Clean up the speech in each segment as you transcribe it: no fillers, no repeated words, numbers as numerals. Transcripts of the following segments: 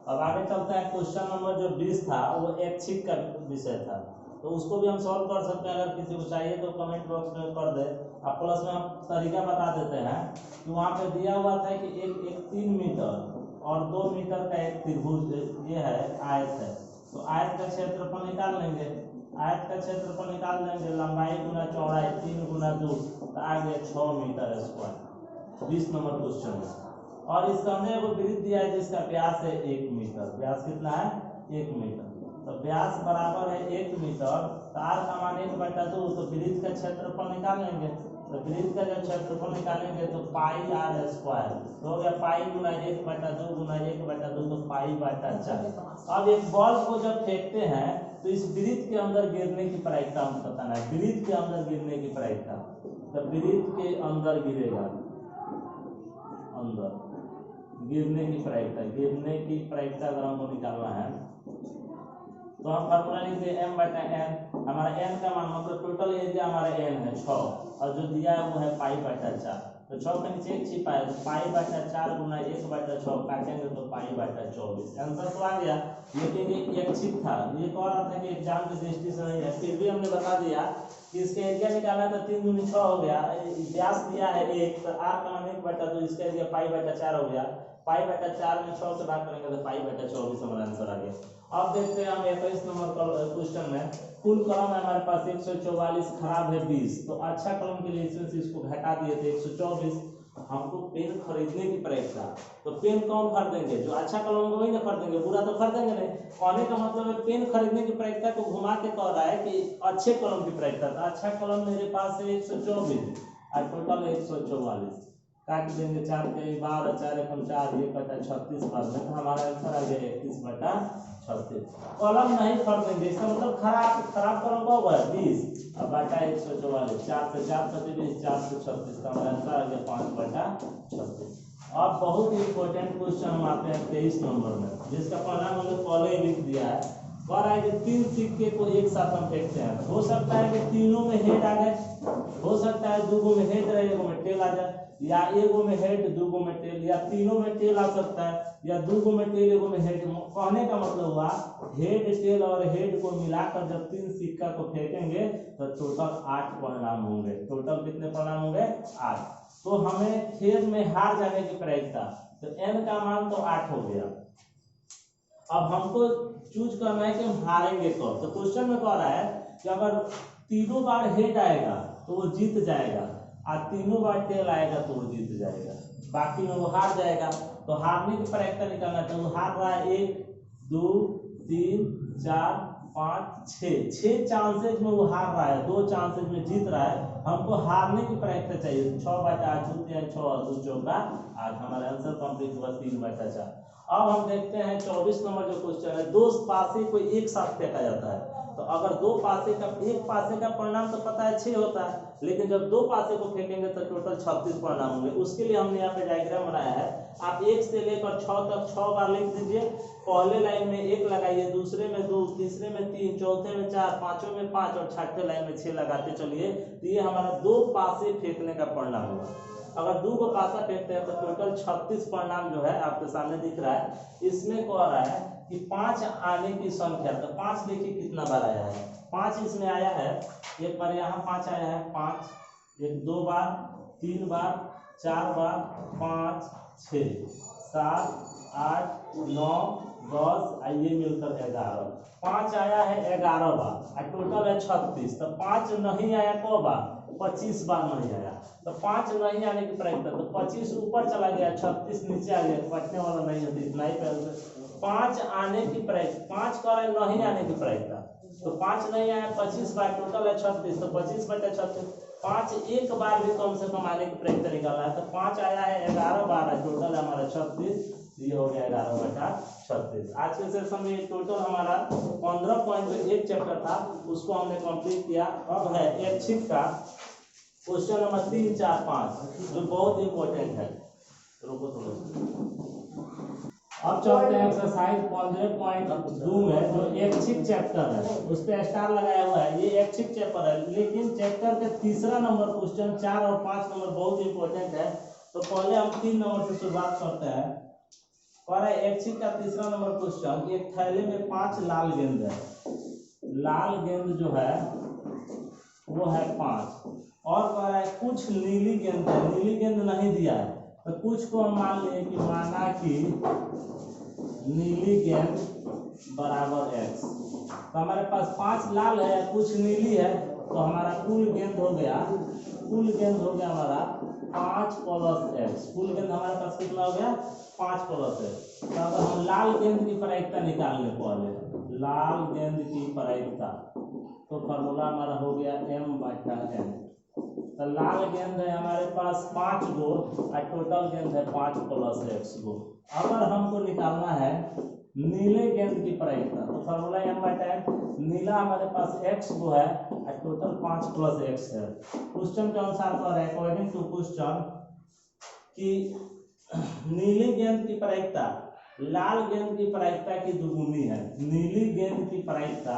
अब आगे चलते हैं, क्वेश्चन नंबर जो 20 था वो ऐच्छिक का विषय था, तो उसको भी हम सॉल्व कर सकते हैं। अगर किसी को चाहिए तो कमेंट बॉक्स में कर दे। अब प्लस में हम तरीका बता देते हैं कि वहाँ पे दिया हुआ था कि एक 3 मीटर और 2 मीटर का एक त्रिभुज ये है, आयत है, तो आयत का क्षेत्रफल निकाल लेंगे। आयत का क्षेत्रफल निकाल लेंगे, लंबाई गुना चौड़ाई 3 गुना 2, तो आ गया 6 मीटर स्क्वायर। 20 नंबर क्वेश्चन है। और इसका हमने वो वृत्त दिया है जिसका व्यास है 1 मीटर। व्यास कितना है? 1 मीटर। तो व्यास बराबर है 1 मीटर, तार का मान 1/2, तो वृत्त का क्षेत्रफल निकाल लेंगे। तो वृत्त का जब क्षेत्रफल निकालेंगे तो पाई आर स्क्वायर, तो हो गया पाई गुना 1/2 गुना 1/2, तो पाई/4। अब एक बॉल को जब फेंकते हैं तो इस वृत्त के अंदर गिरने की प्रायिकता हमको बताना है। वृत्त के अंदर गिरने की प्रायिकता, तो वृत्त के अंदर गिरेगा, अंदर गिरने की प्रायिकता अगर हमको निकालना है तो हम फॉर्मूला लिखते हैं m/n। हमारा n का मान मतलब टोटल एरिया हमारा n है 6, और जो दिया है वो है पाई/4। तो 6 के नीचे 1 छिपा है, तो पाई/4 गुना 1/6 काटेंगे तो पाई/24। आंसर तो आ गया, लेकिन ये ऐच्छिक था। ये कह रहा था कि एग्जाम की दृष्टि से नहीं है, फिर भी हमने बता दिया कि इसका एरिया निकालना है, तो 3 दूनी 6 हो गया। व्यास दिया है 1, तो r का मान 1/2, इसका एरिया पाई/4 हो गया। पाई/4 में 6 से भाग करेंगे तो पाई/24 हमारा आंसर आ गया। अब देखते हैं हम 21 नंबर का क्वेश्चन में। कुल कलम है हमारे पास 144, खराब है 20, तो अच्छा कलम के लिए इसको घटा दिए थे 124। हमको पेन खरीदने की प्रायिकता, तो पेन कौन खरीदेंगे? जो अच्छा कलम होगा वही ना खरीदेंगे, बुरा तो खरीदेंगे नहीं। कहने का मतलब है पेन खरीदने की प्रायिकता को घुमा के कह रहा है कि अच्छे कलम की प्रायिकता। तो अच्छा कलम मेरे पास है 124 और टोटल है 144। काट देंगे 4 के 12, 4 एकम 4, 1/36 बार में, तो हमारा आंसर आ गया 31/36। कलम नहीं खरीदेंगे, इसका मतलब खराब कलम का होगा 20 अब बटा 144, 4 से 4 25, 4 से 36, का हमारा आंसर आ गया 5/36। अब बहुत ही इंपॉर्टेंट क्वेश्चन हम आते हैं 23 नंबर में, जिसका परिणाम हमने पहले ही लिख दिया है। कह रहा है कि 3 सिक्के को एक साथ हम फेंकते हैं, हो सकता है कि तीनों में हेड आ जाए, हो सकता है 2 में हेड रहे, 1 में टेल आ जाए, या 1 में हेड 2 में टेल, या तीनों में टेल आ सकता है, या 2 में टेल 1 में हेड। कहने का मतलब हुआ हेड टेल और हेड को मिलाकर जब 3 सिक्का को फेंकेंगे तो टोटल 8 परिणाम होंगे। टोटल कितने परिणाम होंगे? 8। तो हमें खेल में हार जाने की प्रायिकता, तो n का मान तो 8 हो गया। अब हमको चूज करना है कि हम हारेंगे कब। तो क्वेश्चन में कह रहा है कि अगर तीनों बार हेड आएगा तो वो जीत जाएगा, और तीनों बार टेल आएगा तो वो जीत जाएगा, बाकी में वो हार जाएगा। तो हारने की प्रायिकता निकालना, तो वो हार रहा है 1 2 3 4 5 6 चांसेज में वो हार रहा है, 2 चांसेज में जीत रहा है। हमको हारने की प्रायिकता चाहिए 6/8, 6 2 4 8। हमारा आंसर कंप्लीट हुआ 3/4। अब हम देखते हैं 24 नंबर जो क्वेश्चन है। 2 पासे को एक साथ फेंका जाता है, तो अगर 2 पासे का, एक पासे का परिणाम तो पता है 6 होता है, लेकिन जब 2 पासे को फेंकेंगे तो टोटल 36 परिणाम होंगे। उसके लिए हमने यहाँ पे डायग्राम बनाया है। आप 1 से लेकर 6 तक 6 बार लिख दीजिए। पहले लाइन में 1 लगाइए, दूसरे में 2, तीसरे में 3, चौथे में 4, पांचवें में 5 और छठे लाइन में 6 लगाते चलिए। तो ये हमारा 2 पासे फेंकने का परिणाम होगा। अगर 2 को पासा फेंकते हैं तो टोटल 36 परिणाम जो है आपके सामने दिख रहा है। इसमें कह रहा है कि 5 आने की संख्या, तो 5 देखिए कितना बार आया है। 5 इसमें आया है, एक बार यहाँ 5 आया है, 5 एक 2 बार, 3 बार, 4 बार, 5 6 7 8 9 10, आइए मिलकर 11। 5 आया है 11 बार और टोटल है 36। तो 5 नहीं आया को बार? 25 बार नहीं आया। तो 5 नहीं आने की प्रायिकता, तो 25 ऊपर चला गया, 36 नीचे आ गया, कटने वाला नहीं है, तो इतना ही पहले 5 आने की प्रायिकता, 5 का नहीं आने की प्रायिकता, तो 5 नहीं आया, 25 बार टोटल है 36, तो 25/36। 5 एक बार भी कम से कम आने की प्रयत्न निकालना है, तो 5 आया है 11 बार, टोटल हमारा 36, ये हो गया 11/36। आज के सेशन में टोटल हमारा 15 पॉइंट जो एक चैप्टर था उसको हमने कंप्लीट किया। अब है ऐच्छिक का क्वेश्चन नंबर 3 4 5 जो बहुत इंपॉर्टेंट है। रुको थोड़ा, अब चलते हैं एक्सरसाइज 15.2 में जो ऐच्छिक चैप्टर है उस पर स्टार लगाया हुआ है। ये ऐच्छिक चैप्टर है, लेकिन चैप्टर के तीसरा नंबर क्वेश्चन 4 और 5 नंबर बहुत इंपॉर्टेंट है। तो पहले हम 3 नंबर से शुरुआत करते हैं। और ऐच्छिक का तीसरा नंबर क्वेश्चन, एक थैले में 5 लाल गेंद है। लाल गेंद जो है वो है 5, और कह रहा है कुछ नीली गेंद है। नीली गेंद नहीं दिया है, तो कुछ को हम मान लिए कि माना कि नीली गेंद बराबर x। तो हमारे पास 5 लाल है, कुछ नीली है, तो हमारा कुल गेंद हो गया हमारा 5 + x। कुल गेंद हमारे पास कितना हो गया? 5 + x। तो अगर हम लाल गेंद की प्रायिकता निकालने पहले, लाल गेंद की प्रायिकता, तो फार्मूला हमारा हो गया m/n। तो लाल गेंद है हमारे पास 5 गो और टोटल गेंद है 5 + x गो। अगर हमको निकालना है नीले गेंद की प्रायिकता, तो फार्मूला m/n, नीला हमारे पास x गो है और टोटल 5 + x है। क्वेश्चन के अनुसार कह रहे हैं, अकॉर्डिंग टू क्वेश्चन, कि नीली गेंद की प्रायिकता लाल गेंद की प्रायिकता की दुगुनी है। नीली गेंद की प्रायिकता,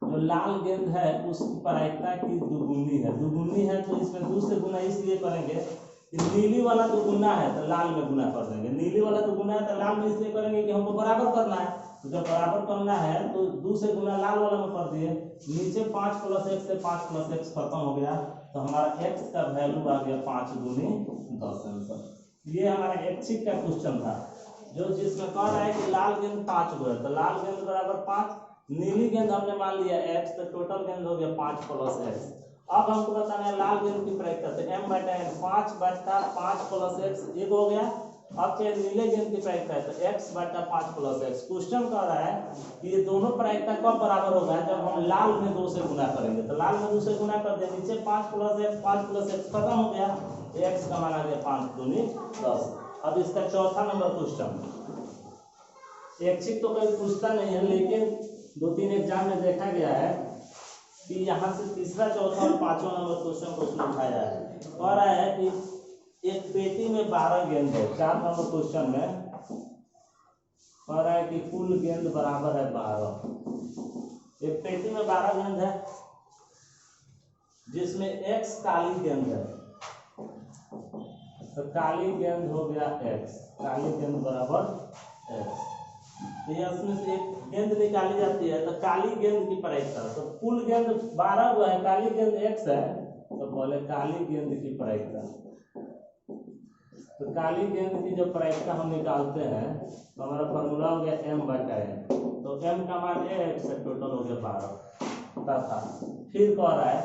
जो लाल गेंद है उसकी प्रायिकता की दुगुनी है। दुगुनी है तो इसमें 2 से गुना इसलिए करेंगे कि नीली वाला दुगुना है तो लाल में गुना कर देंगे, नीली वाला दुगुना है तो लाल में इसलिए करेंगे कि हमको बराबर करना है। तो जब बराबर करना है तो 2 से गुना लाल वाला में कर दिए, नीचे 5 + x से 5 + x खत्म हो गया, तो हमारा x का वैल्यू आ गया 5 दूनी 10 आंसर। ये हमारा ऐच्छिक का क्वेश्चन था, जो जिसमें कह रहा है कि लाल गेंद 5 गो है, तो लाल गेंद बराबर 5, नीली गेंद हमने मान लिया x, तो टोटल गेंद हो गया 5 + x। अब हमको बताना है लाल गेंद की प्रायिकता, तो m/n 5/5 + x एक हो गया। अब चाहे नीले गेंद की प्रायिकता है तो x/5 + x। क्वेश्चन कह रहा है कि ये दोनों प्रायिकता कब बराबर होगा? जब हम लाल में 2 से गुना करेंगे, तो लाल में 2 से गुना कर दिया, नीचे 5 + x खत्म हो गया, x का मान आ गया 5 दूनी 10। अब इसका चौथा नंबर क्वेश्चन, ऐच्छिक तो कोई पूछता नहीं है, लेकिन 2-3 एग्जाम में देखा गया है कि यहाँ से तीसरा, चौथा और 5वां नंबर क्वेश्चन को उसने उठाया है। कह रहा है कि एक पेटी में 12 गेंद है। 4 नंबर क्वेश्चन में कह रहा है कि कुल गेंद बराबर है 12। एक पेटी में 12 गेंद है जिसमें x काली गेंद है, तो काली गेंद हो गया x, काली गेंद बराबर x। तो इसमें से एक गेंद निकाली जाती है, तो काली गेंद की प्रायिकता, तो कुल गेंद 12 गो है, काली गेंद x है, तो पहले काली गेंद की प्रायिकता, तो काली गेंद की जो प्रायिकता हम निकालते हैं तो हमारा फार्मूला हो गया m/n। तो m का मान x है, टोटल हो गया 12। तथा फिर कह रहा है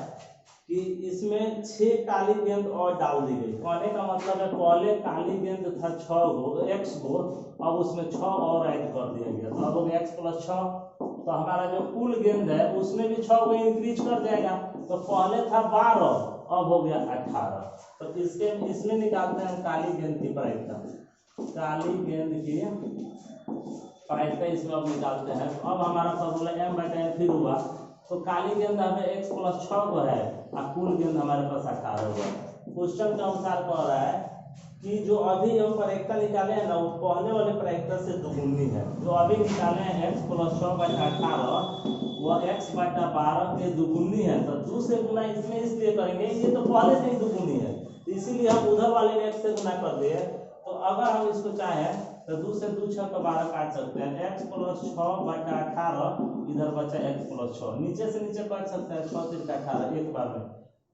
कि इसमें 6 काली गेंद और डाल दी गई। कहने का मतलब है पहले काली गेंद था 6 गो, x गो, अब उसमें 6 और ऐड कर दिया गया, तो अब हो गया x + 6। तो हमारा जो कुल गेंद है उसमें भी 6 को इंक्रीज कर जाएगा, तो पहले था 12, अब हो गया 18। तो इसमें निकालते हैं हम काली गेंद की प्रायिकता। काली गेंद की प्रायिकता इसमें अब निकालते हैं, तो अब हमारा फार्मूला m/n फिर हुआ, तो काली गेंद हमें x + 6 को है और कुल गेंद हमारे पास 18 हुआ। क्वेश्चन के अनुसार कह रहा है कि जो अभी हम प्रायिकता निकाले हैं ना, वो पहले वाले प्रायिकता से दुगुनी है। जो अभी निकाले हैं x + 6/18, वो x/12 के दुगुनी है, तो 2 से गुना इसमें इसलिए करेंगे, ये तो पहले से ही दुगुनी है, तो इसीलिए हम उधर वाले में x से गुना कर दिए। तो अगर हम इसको चाहें तो 2 से 2 6 का 12 काट सकते हैं, x + 6/18, इधर बचा x + 6, नीचे से नीचे काट सकते हैं, 6 3 का 18 एक बार में।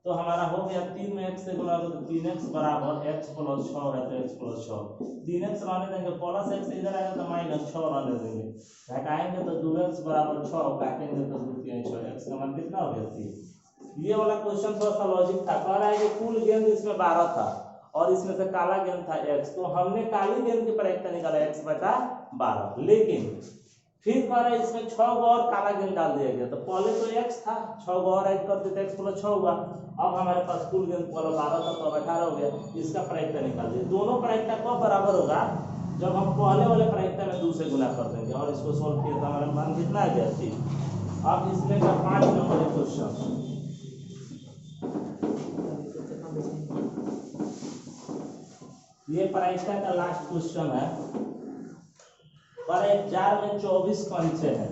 तो हमारा हो गया 3 में x से गुना, तो 3x बराबर x + 6 है, तो x + 6, 3x रहने देंगे, प्लस x इधर आएगा तो -6 रहने देंगे, घटाएंगे तो 2x बराबर 6, काटेंगे तो 2 3 6, x का मान कितना हो गया 3। ये वाला क्वेश्चन थोड़ा सा लॉजिक था। कह रहा है कि कुल गेंद इसमें 12 था और इसमें से काला गेंद था x, तो हमने काली गेंद की प्रायिकता निकाला x/12, लेकिन फिर कह रहा है इसमें 6 गो और काला गेंद डाल दिया गया, तो पहले तो x था, 6 गो और ऐड कर देते x + 6 हुआ। अब हमारे पास कुल गेंद पहले 12 था तो अब 18 हो गया, इसका प्रायिकता निकाल दिए। दोनों प्रायिकता कब बराबर होगा? जब हम पहले वाले प्रायिकता में 2 से गुना कर देंगे, और इसको सोल्व किया तो हमारा मान कितना आ गया 3। अब इसमें का 5 नंबर क्वेश्चन, ये प्रायिकता का लास्ट क्वेश्चन है। पर एक जार में 24 कंचे हैं,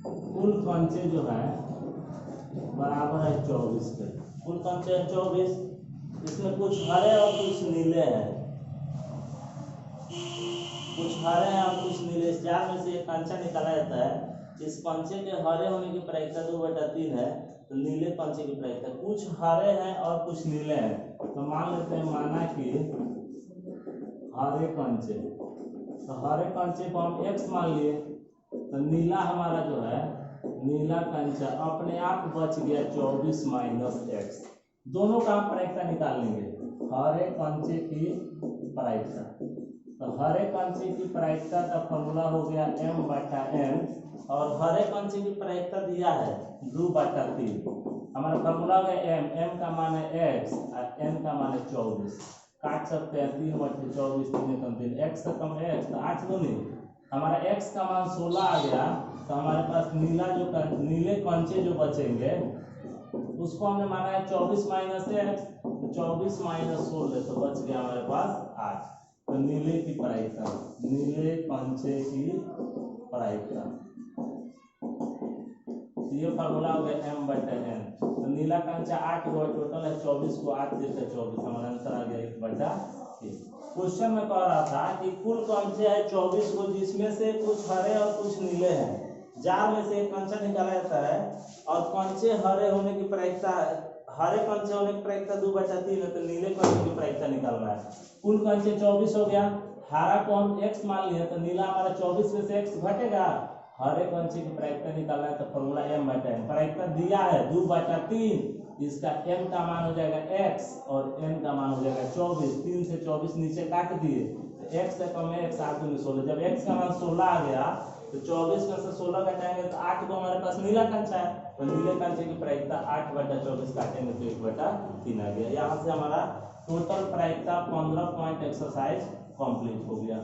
कुल कंचे जो है बराबर है 24 के, कुल कंचे 24, इसमें कुछ हरे और कुछ नीले हैं। कुछ हरे हैं और कुछ नीले। इस जार में से एक कंचा निकाला जाता है। इस कंचे के हरे होने की प्रायिकता 2/3 है, तो नीले कंचे की प्रायिकता, कुछ हरे हैं और कुछ नीले हैं, तो मान लेते हैं माना कि हरे कंचे, तो हरे कंचे को हम x मान लिए, तो नीला हमारा जो है नीला कंचा अपने आप बच गया 24 - x। दोनों का हम प्रायिकता निकाल लेंगे, हरे कंचे की प्रायिकता। तो हरे कंचे की प्रायिकता का फॉर्मूला हो गया m/n, और हरे कंचे की प्रायिकता दिया है 2/3। हमारा फॉर्मूला हो गया m का मान है x और n का मान है 24। काट सकते हैं 3/24, 3 x से कम x, तो 8 दूनी हमारा x का मान 16 आ गया। तो हमारे पास नीले कंचे जो बचेंगे उसको हमने माना है 24 - x, तो 24 - 16, तो बच गया हमारे पास 8। तो नीले की प्रायिकता, नीले कंचे की प्रायिकता, ये फॉर्मूला हो गया m/n। तो नीला कंचा 8 हुआ, टोटल है 24 को 8 से 24, हमारा आंसर आ गया 1/3। क्वेश्चन में कह रहा था कि कुल कंचे है 24 को, जिसमें से कुछ हरे और कुछ नीले हैं। जार में से एक कंचा निकाला जाता है और कंचे हरे होने की प्रायिकता, हरे कंचे होने की प्रायिकता 2/3 है, तो नीले कंचे की प्रायिकता निकालना है। कुल कंचे 24 हो गया, हरा को हम x मान लिया, तो नीला हमारा 24 में से x घटेगा, हरे कंचे की प्रायिकता निकालना है, तो फॉर्मूला m/n। प्रायिकता दिया है 2/3, इसका m का मान हो जाएगा x और n का मान हो जाएगा 24। 3 से 24 नीचे काट दिए, तो x से कम है x, 8 में 16। जब x का मान 16 आ गया, तो 24 में से 16 घटाएंगे तो 8 को हमारे पास नीला कंचा है, तो नीले कंचे की प्रायिकता 8/24 काटेंगे तो 1/3 आ गया। यहाँ से हमारा टोटल प्रायिकता 15 पॉइंट एक्सरसाइज कंप्लीट हो गया।